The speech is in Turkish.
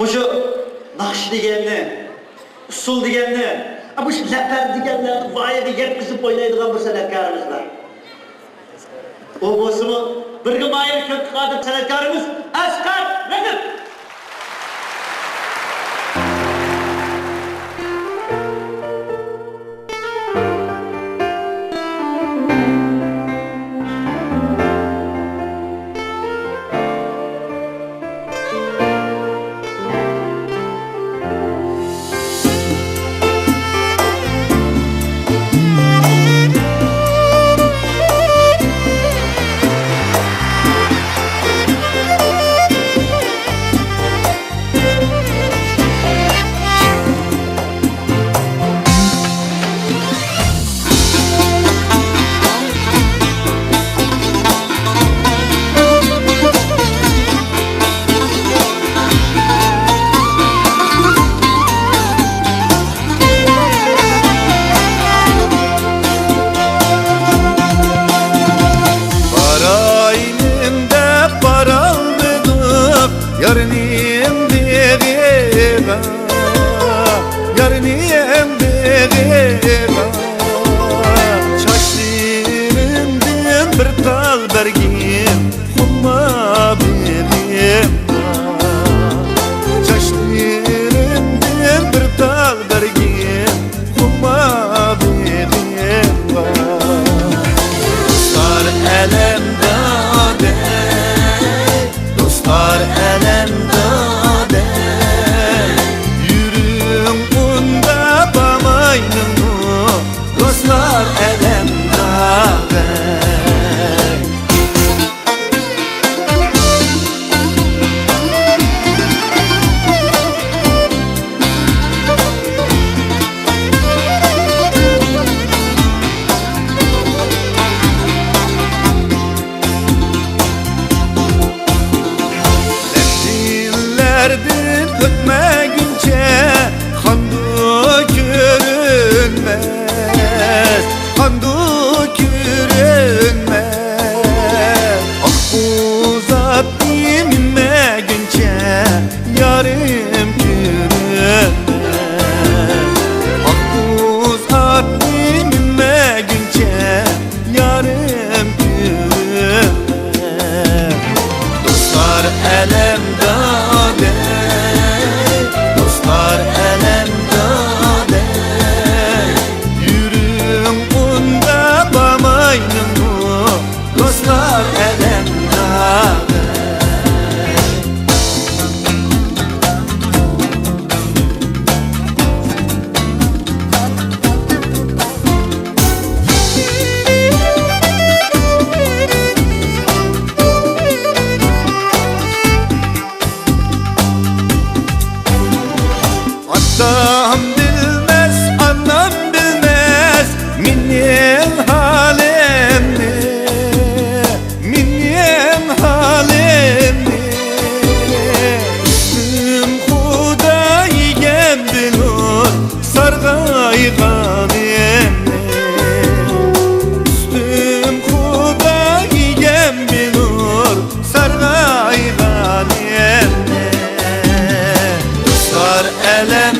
Şu nakş degenini, usul degenini, bu leper degenini vayaga yetkizip oynaydigan bir sanatkarımız var. O bo'lsa birga mayil ko'p qodir sanatkarimiz Asqar Raqib. Yarınım dediğine, yarınım dediğine Çaşlarımdan bir tal bergim, humma benim Çaşlarımdan bir tal bergim, humma benim Dostlar elemde de, dostlar elemde de Yürüm bunda bamaydım dostlar elemde de Derdim ötmegince kandu görünmez, kandu görünmez Ah uzat dinmegince yarım görünmez Ah uzat dinmegince yarım görünmez Dostlar elemde dostlar elemde de Yürüm bunda bamaydım dostlar elemde de Atam bilmez, anam bilmez Minnem halimni, minnem halimni Üstüm Hudayigem bilur, sargaygan emni Üstüm Hudayigem bilur, sargaygan emni Dostlar elem